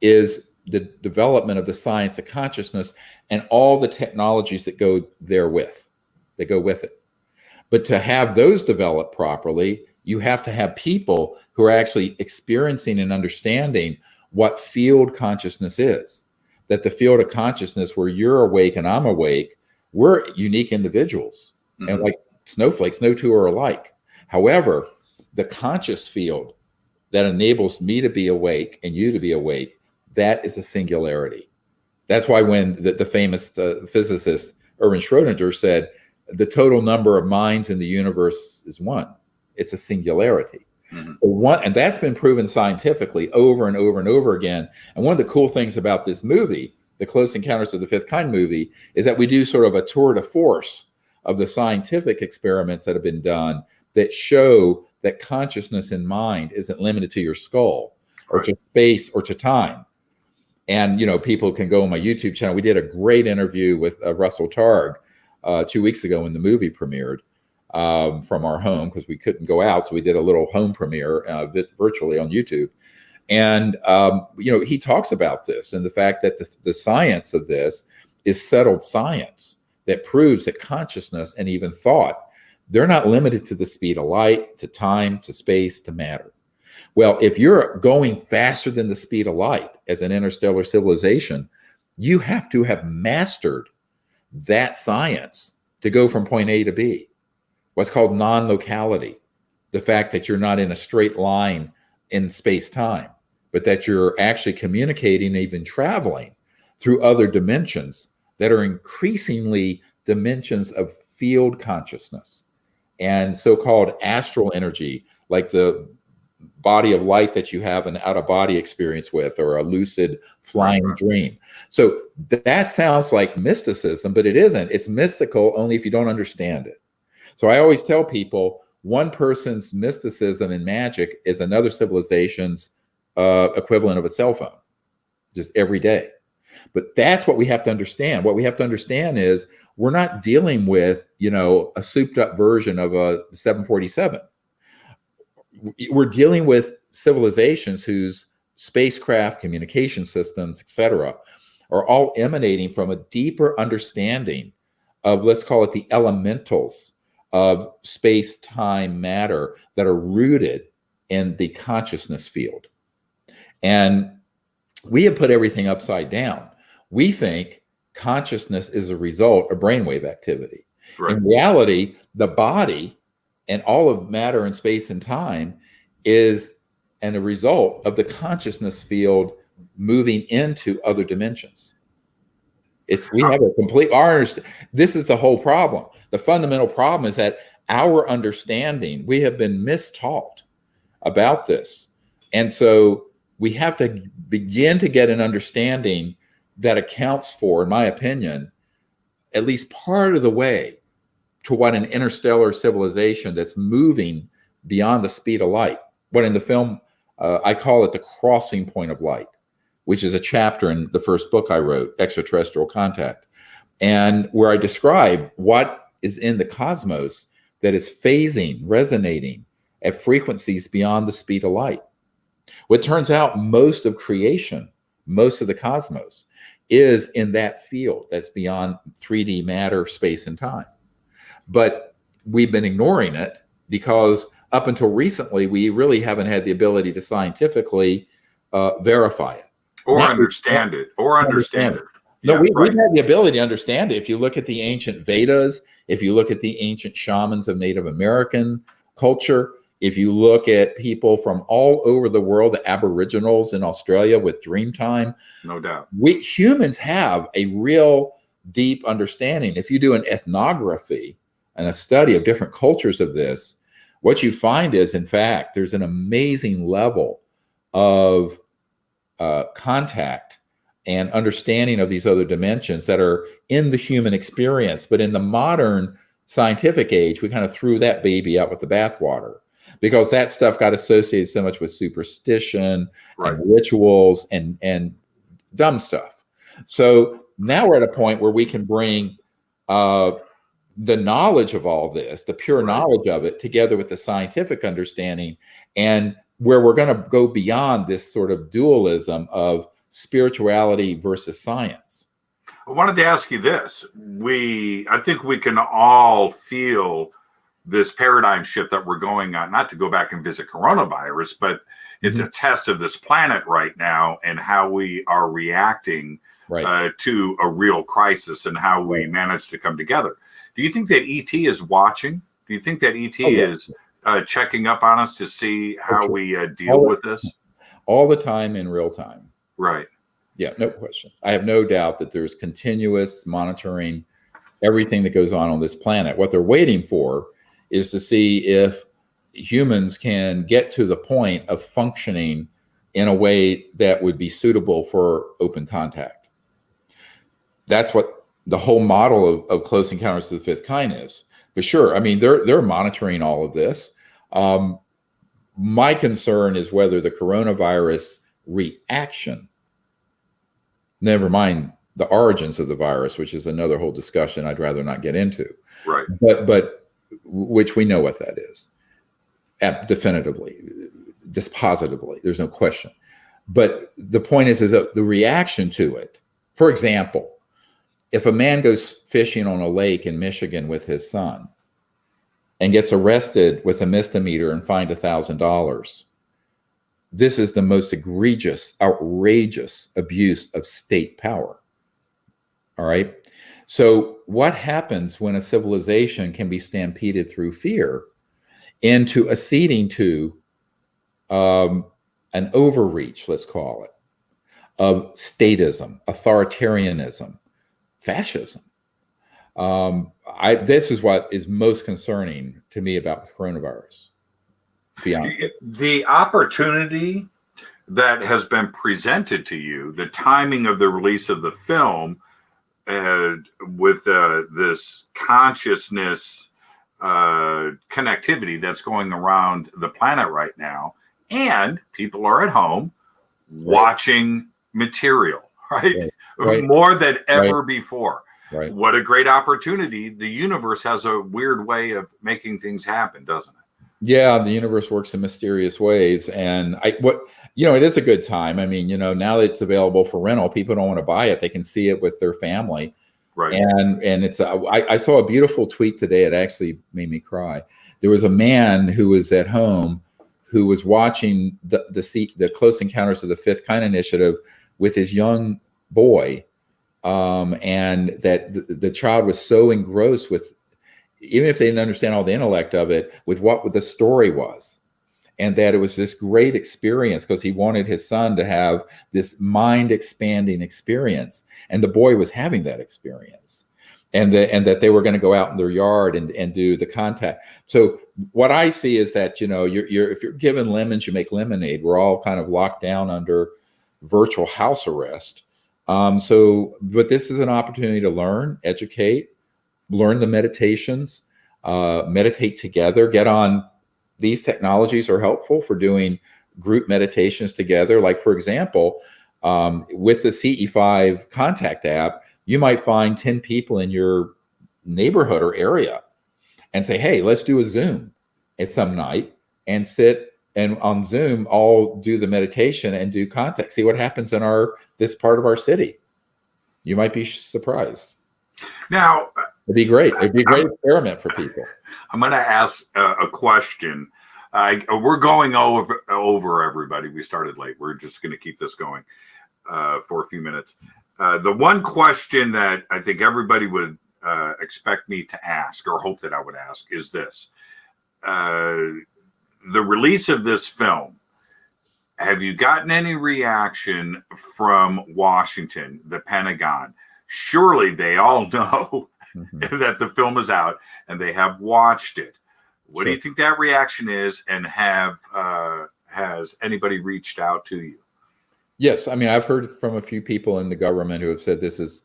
Speaker 1: is the development of the science of consciousness and all the technologies that go with it. But to have those developed properly, you have to have people who are actually experiencing and understanding what field consciousness is. That the field of consciousness where you're awake and I'm awake, we're unique individuals. Mm-hmm. And like snowflakes, no two are alike. However, the conscious field that enables me to be awake and you to be awake, that is a singularity. That's why when the famous physicist Erwin Schrödinger said, the total number of minds in the universe is one. It's a singularity. Mm-hmm. And that's been proven scientifically over and over and over again. And one of the cool things about this movie, the Close Encounters of the Fifth Kind movie, is that we do sort of a tour de force of the scientific experiments that have been done that show that consciousness in mind isn't limited to your skull or to space or to time. And, you know, people can go on my YouTube channel. We did a great interview with Russell Targ 2 weeks ago when the movie premiered from our home because we couldn't go out. So we did a little home premiere virtually on YouTube. And, you know, he talks about this and the fact that the science of this is settled science that proves that consciousness and even thought, they're not limited to the speed of light, to time, to space, to matter. Well, if you're going faster than the speed of light as an interstellar civilization, you have to have mastered that science to go from point A to B. What's called non-locality, the fact that you're not in a straight line in space-time, but that you're actually communicating, even traveling through other dimensions that are increasingly dimensions of field consciousness and so-called astral energy, like the body of light that you have an out-of-body experience with, or a lucid flying dream. So that sounds like mysticism, but it isn't. It's mystical only if you don't understand it. So I always tell people, one person's mysticism and magic is another civilization's equivalent of a cell phone, just every day. But that's what we have to understand. What we have to understand is we're not dealing with, a souped up version of a 747. We're dealing with civilizations whose spacecraft, communication systems, etc., are all emanating from a deeper understanding of, let's call it, the elementals of space, time, matter that are rooted in the consciousness field. And we have put everything upside down. We think consciousness is a result of brainwave activity. Right. In reality, the body and all of matter and space and time is a result of the consciousness field moving into other dimensions. We have a complete, this is the whole problem. The fundamental problem is that our understanding, we have been mistaught about this. And so we have to begin to get an understanding that accounts for, in my opinion, at least part of the way to what an interstellar civilization that's moving beyond the speed of light. What in the film, I call it the crossing point of light, which is a chapter in the first book I wrote, Extraterrestrial Contact, and where I describe what is in the cosmos that is phasing, resonating at frequencies beyond the speed of light. What turns out, most of creation, most of the cosmos, is in that field that's beyond 3D matter, space, and time. But we've been ignoring it because up until recently, we really haven't had the ability to scientifically verify it.
Speaker 2: Or understand it.
Speaker 1: No, we've had the ability to understand it. If you look at the ancient Vedas, if you look at the ancient shamans of Native American culture, if you look at people from all over the world, the Aboriginals in Australia with Dreamtime,
Speaker 2: no doubt,
Speaker 1: we humans have a real deep understanding. If you do an ethnography and a study of different cultures of this, what you find is, in fact, there's an amazing level of contact and understanding of these other dimensions that are in the human experience. But in the modern scientific age, we kind of threw that baby out with the bathwater, because that stuff got associated so much with superstition and rituals and dumb stuff. So now we're at a point where we can bring the knowledge of all this, the pure knowledge of it, together with the scientific understanding, and where we're going to go beyond this sort of dualism of spirituality versus science.
Speaker 2: I wanted to ask you this. I think we can all feel this paradigm shift that we're going on, not to go back and visit coronavirus, but it's a test of this planet right now and how we are reacting to a real crisis and how we manage to come together. Do you think that ET is watching? Do you think that ET is checking up on us to see how we deal with this?
Speaker 1: All the time, in real time.
Speaker 2: Right.
Speaker 1: Yeah, no question. I have no doubt that there's continuous monitoring everything that goes on this planet. What they're waiting for is to see if humans can get to the point of functioning in a way that would be suitable for open contact. That's what the whole model of Close Encounters of the Fifth Kind is. But sure, I mean, they're monitoring all of this. My concern is whether the coronavirus reaction, never mind the origins of the virus, which is another whole discussion I'd rather not get into.
Speaker 2: Right.
Speaker 1: But which we know what that is, definitively, dispositively. There's no question. But the point is that the reaction to it. For example, if a man goes fishing on a lake in Michigan with his son and gets arrested with a misdemeanor and fined $1,000, this is the most egregious, outrageous abuse of state power. All right. So what happens when a civilization can be stampeded through fear into acceding to an overreach, let's call it, of statism, authoritarianism, fascism? This is what is most concerning to me about the coronavirus. beyond.
Speaker 2: The opportunity that has been presented to you, the timing of the release of the film, with this consciousness connectivity that's going around the planet right now, and people are at home watching material, right? More than ever before.
Speaker 1: Right.
Speaker 2: What a great opportunity. The universe has a weird way of making things happen, doesn't it?
Speaker 1: Yeah, the universe works in mysterious ways. And it is a good time. I mean, now that it's available for rental, people don't want to buy it. They can see it with their family.
Speaker 2: Right.
Speaker 1: And it's, I saw a beautiful tweet today. It actually made me cry. There was a man who was at home who was watching the Close Encounters of the Fifth Kind initiative with his young boy. And that the child was so engrossed with, even if they didn't understand all the intellect of it, with what the story was. And that it was this great experience because he wanted his son to have this mind expanding experience. And the boy was having that experience. And that they were going to go out in their yard and do the contact. So what I see is that, if you're given lemons, you make lemonade. We're all kind of locked down under virtual house arrest. But this is an opportunity to learn, educate, learn the meditations, meditate together, get on. These technologies are helpful for doing group meditations together. Like, for example, with the CE5 contact app, you might find 10 people in your neighborhood or area and say, hey, let's do a Zoom at some night and sit and on Zoom, all do the meditation and do contact. See what happens in this part of our city. You might be surprised.
Speaker 2: Now,
Speaker 1: it'd be great. It'd be a great experiment for people.
Speaker 2: I'm going to ask a question. We're going over everybody. We started late. We're just going to keep this going for a few minutes. The one question that I think everybody would expect me to ask, or hope that I would ask, is this. The release of this film, have you gotten any reaction from Washington, the Pentagon? Surely they all know that the film is out and they have watched it. What do you think that reaction is? And has anybody reached out to you?
Speaker 1: Yes. I mean, I've heard from a few people in the government who have said this is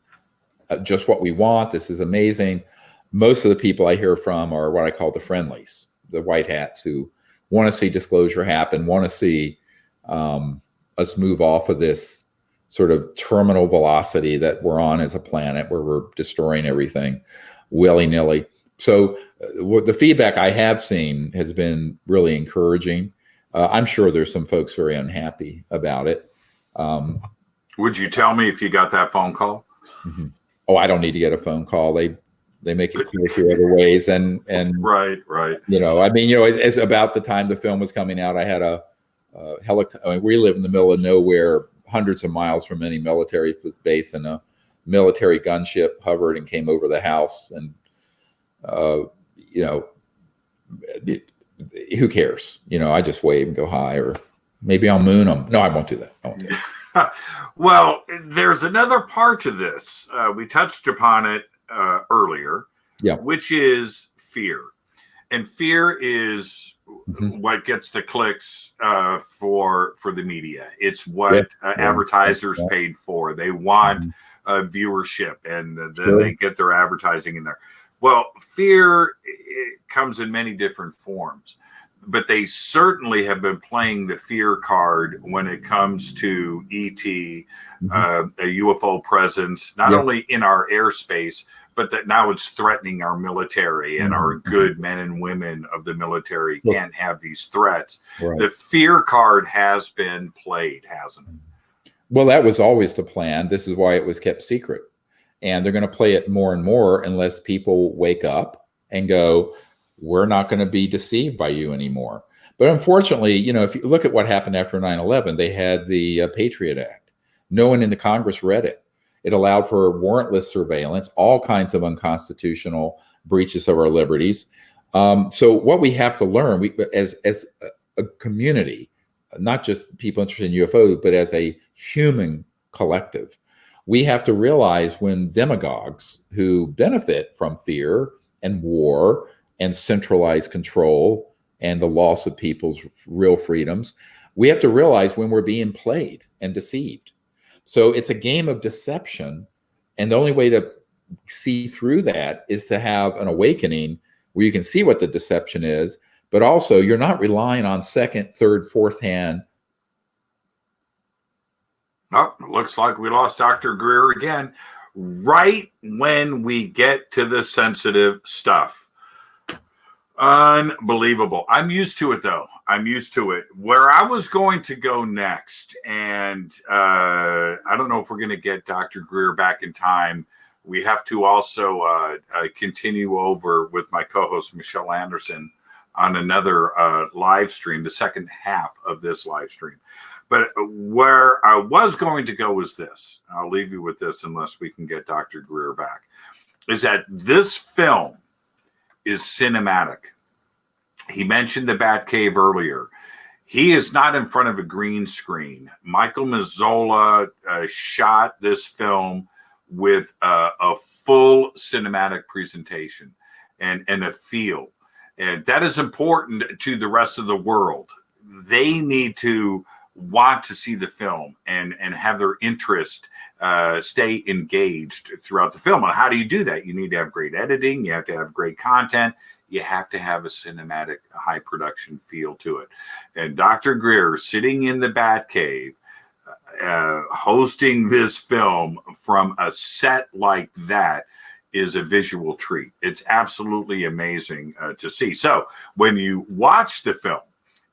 Speaker 1: just what we want. This is amazing. Most of the people I hear from are what I call the friendlies, the white hats who want to see disclosure happen, want to see us move off of this sort of terminal velocity that we're on as a planet where we're destroying everything willy-nilly. So the feedback I have seen has been really encouraging. I'm sure there's some folks very unhappy about it.
Speaker 2: Would you tell me if you got that phone call?
Speaker 1: Mm-hmm. Oh, I don't need to get a phone call. They make it clear through other ways. And
Speaker 2: right.
Speaker 1: I mean, it's about the time the film was coming out. I had a helicopter. I mean, we live in the middle of nowhere, hundreds of miles from any military base, and a military gunship hovered and came over the house. And who cares? I just wave and go hi, or maybe I'll moon them. No, I won't do that.
Speaker 2: Well, there's another part to this. We touched upon it earlier, which is fear. And fear is what gets the clicks for the media. It's what advertisers paid for. They want viewership, and then they get their advertising in there. Well, fear comes in many different forms, but they certainly have been playing the fear card when it comes to ET, a UFO presence, not only in our airspace, but that now it's threatening our military, and our good men and women of the military can't have these threats. Right. The fear card has been played, hasn't it?
Speaker 1: Well, that was always the plan. This is why it was kept secret. And they're going to play it more and more unless people wake up and go, we're not going to be deceived by you anymore. But unfortunately, if you look at what happened after 9/11, they had the Patriot Act. No one in the Congress read it. It allowed for warrantless surveillance, all kinds of unconstitutional breaches of our liberties. So what we have to learn, as a community, not just people interested in UFO, but as a human collective, we have to realize when demagogues who benefit from fear and war and centralized control and the loss of people's real freedoms. We have to realize when we're being played and deceived. So it's a game of deception. And the only way to see through that is to have an awakening where you can see what the deception is, but also you're not relying on second, third, fourth hand.
Speaker 2: Oh, looks like we lost Dr. Greer again, right when we get to the sensitive stuff. Unbelievable. I'm used to it, though. I'm used to it. Where I was going to go next, and I don't know if we're going to get Dr. Greer back in time. We have to also continue over with my co-host, Michelle Anderson, on another live stream, the second half of this live stream. But where I was going to go was this. I'll leave you with this unless we can get Dr. Greer back, is that this film is cinematic. He mentioned the Batcave earlier. He is not in front of a green screen. Michael Mazzola shot this film with a full cinematic presentation and a feel. And that is important to the rest of the world. They need to want to see the film and have their interest stay engaged throughout the film. And how do you do that? You need to have great editing. You have to have great content. You have to have a cinematic, high production feel to it. And Dr. Greer sitting in the Batcave, hosting this film from a set like that is a visual treat. It's absolutely amazing to see. So when you watch the film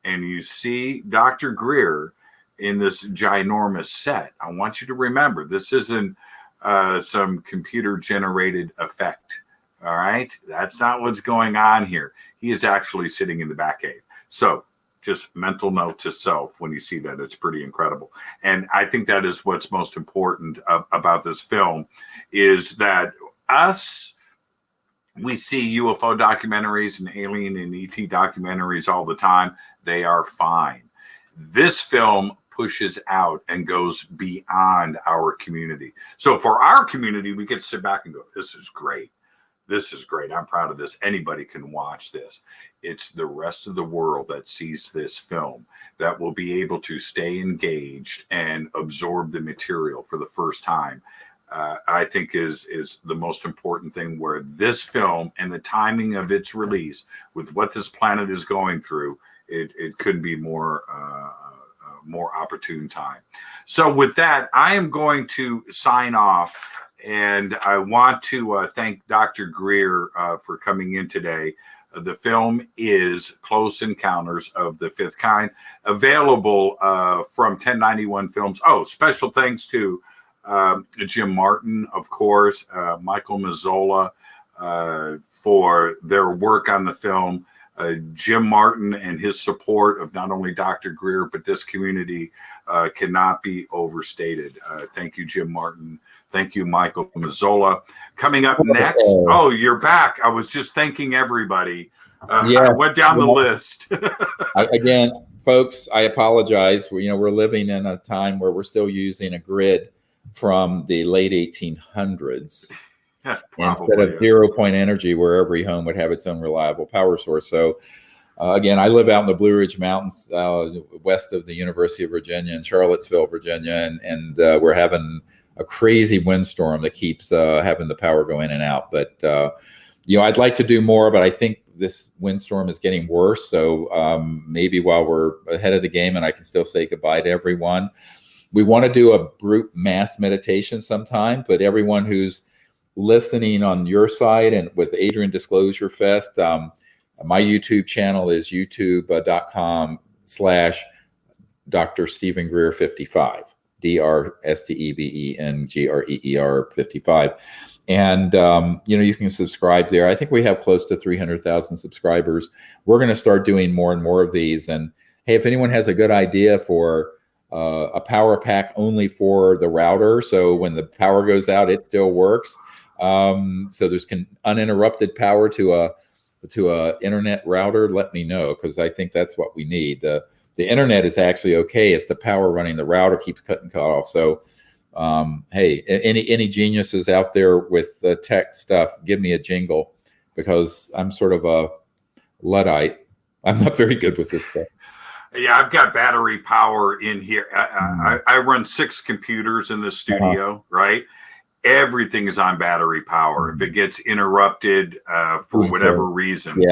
Speaker 2: and you see Dr. Greer in this ginormous set, I want you to remember this isn't some computer generated effect. All right. That's not what's going on here. He is actually sitting in the Batcave. So just mental note to self when you see that. It's pretty incredible. And I think that is what's most important about this film is that we see UFO documentaries and alien and ET documentaries all the time. They are fine. This film pushes out and goes beyond our community. So for our community, we get to sit back and go, this is great. This is great. I'm proud of this. Anybody can watch this. It's the rest of the world that sees this film that will be able to stay engaged and absorb the material for the first time. I think is the most important thing, where this film and the timing of its release with what this planet is going through, it couldn't be more opportune time. So with that, I am going to sign off. And I want to thank Dr. Greer for coming in today. The film is Close Encounters of the Fifth Kind, available from 1091 Films. Oh, special thanks to Jim Martin, of course, Michael Mazzola for their work on the film. Jim Martin and his support of not only Dr. Greer, but this community cannot be overstated. Thank you, Jim Martin. Thank you, Michael Mazzola. Coming up next. Oh, you're back. I was just thanking everybody. I went down the list.
Speaker 1: Again, folks, I apologize. We're living in a time where we're still using a grid from the late 1800s. Instead of 0-point energy, where every home would have its own reliable power source. So again, I live out in the Blue Ridge Mountains, west of the University of Virginia in Charlottesville, Virginia, and we're having a crazy windstorm that keeps having the power go in and out. But I'd like to do more, but I think this windstorm is getting worse. So maybe while we're ahead of the game, and I can still say goodbye to everyone. We want to do a brute mass meditation sometime, but everyone who's listening on your side and with Adrian Disclosure Fest, my YouTube channel is youtube.com/Dr.Steven Greer 55, DrSteven 55. And, you can subscribe there. I think we have close to 300,000 subscribers. We're going to start doing more and more of these. And hey, if anyone has a good idea for a power pack only for the router, so when the power goes out, it still works. So there's uninterrupted power to a internet router, let me know, because I think that's what we need. The internet is actually okay. It's the power running the router keeps cutting cut off. So hey, any geniuses out there with tech stuff, give me a jingle, because I'm sort of a Luddite. I'm not very good with this stuff.
Speaker 2: Yeah, I've got battery power in here. I run 6 computers in the studio, right? Everything is on battery power. If it gets interrupted for whatever reason,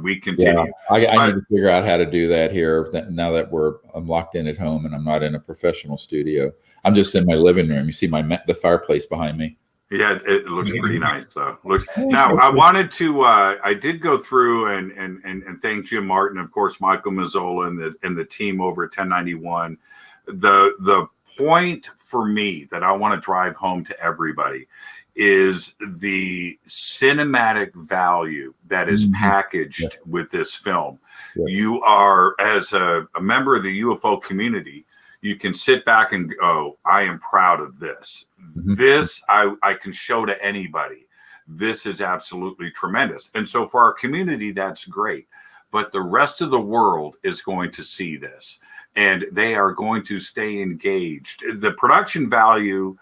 Speaker 2: we continue.
Speaker 1: I need to figure out how to do that here now that I'm locked in at home and I'm not in a professional studio. I'm just in my living room. You see the fireplace behind me.
Speaker 2: Yeah, it looks pretty nice though. Now I wanted to I did go through and thank Jim Martin, of course, Michael Mazzola and the team over at 1091. The point for me that I want to drive home to everybody is the cinematic value that is packaged with this film. Yes. You are, as a member of the UFO community, you can sit back and go, I am proud of this. This I can show to anybody. This is absolutely tremendous. And so for our community, that's great. But the rest of the world is going to see this, and they are going to stay engaged. The production value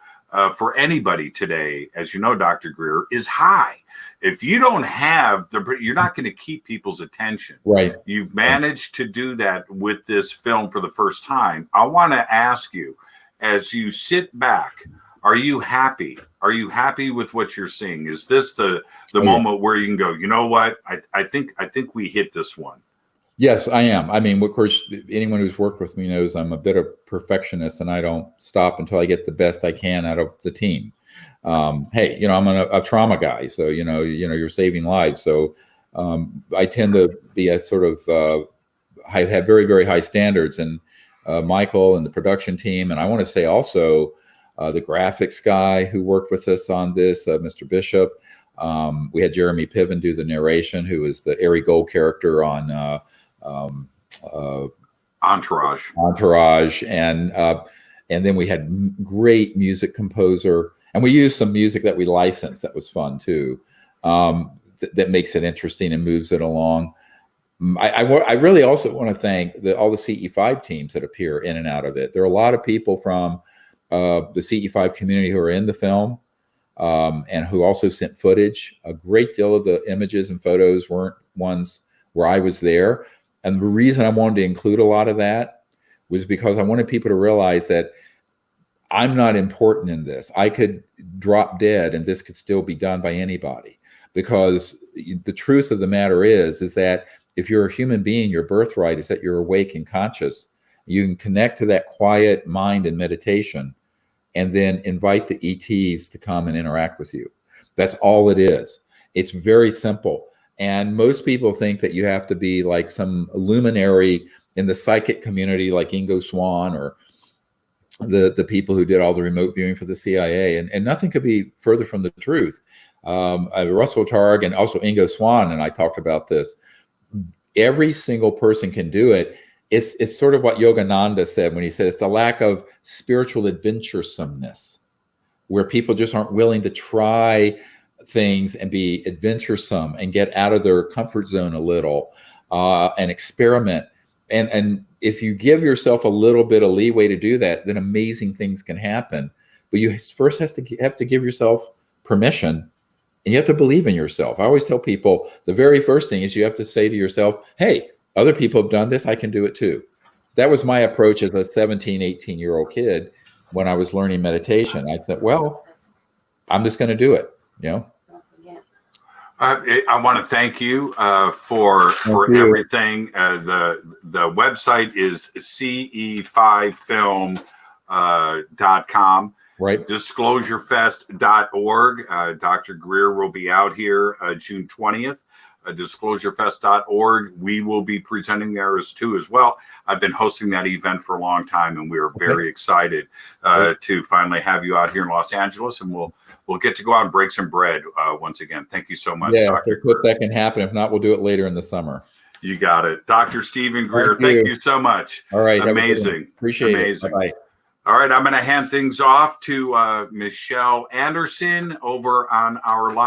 Speaker 2: for anybody today, as you know, Dr. Greer, is high. If you don't have you're not going to keep people's attention.
Speaker 1: Right.
Speaker 2: You've managed to do that with this film for the first time. I want to ask you, as you sit back, are you happy? Are you happy with what you're seeing? Is this the moment where you can go, you know what? I think we hit this one.
Speaker 1: Yes, I am. I mean, of course, anyone who's worked with me knows I'm a bit of perfectionist, and I don't stop until I get the best I can out of the team. Hey, I'm a trauma guy, so you're saving lives. So I tend to be a sort of I have very, very high standards, and Michael and the production team, and I want to say also the graphics guy who worked with us on this, Mr. Bishop. We had Jeremy Piven do the narration, who is the Ari Gold character on Entourage, and then we had great music composer, and we used some music that we licensed that was fun too. That makes it interesting and moves it along. I really also want to thank all the CE5 teams that appear in and out of it. There are a lot of people from the CE5 community who are in the film, and who also sent footage. A great deal of the images and photos weren't ones where I was there. And the reason I wanted to include a lot of that was because I wanted people to realize that I'm not important in this. I could drop dead and this could still be done by anybody, because the truth of the matter is that if you're a human being, your birthright is that you're awake and conscious. You can connect to that quiet mind in meditation and then invite the ETs to come and interact with you. That's all it is. It's very simple. And most people think that you have to be like some luminary in the psychic community like Ingo Swann or the people who did all the remote viewing for the CIA. And nothing could be further from the truth. Russell Targ and also Ingo Swann and I talked about this. Every single person can do it. It's sort of what Yogananda said when he said it's the lack of spiritual adventuresomeness, where people just aren't willing to try things and be adventuresome and get out of their comfort zone a little and experiment. And if you give yourself a little bit of leeway to do that, then amazing things can happen. But you first have to give yourself permission, and you have to believe in yourself. I always tell people the very first thing is you have to say to yourself, hey, other people have done this, I can do it too. That was my approach as a 17, 18-year-old kid when I was learning meditation. I said, well, I'm just going to do it,
Speaker 2: I want to thank you for everything. The website is CE5film.com.
Speaker 1: Right.
Speaker 2: DisclosureFest.org. Dr. Greer will be out here June 20th. DisclosureFest.org. We will be presenting there as well. I've been hosting that event for a long time, and we are very excited to finally have you out here in Los Angeles, and we'll get to go out and break some bread once again. Thank you so much, Dr.
Speaker 1: Greer. If that can happen. If not, we'll do it later in the summer.
Speaker 2: You got it. Dr. Steven Greer, thank you so much.
Speaker 1: All right.
Speaker 2: Amazing.
Speaker 1: Appreciate
Speaker 2: it.
Speaker 1: Bye-bye.
Speaker 2: All right. I'm going to hand things off to Michelle Anderson over on our live.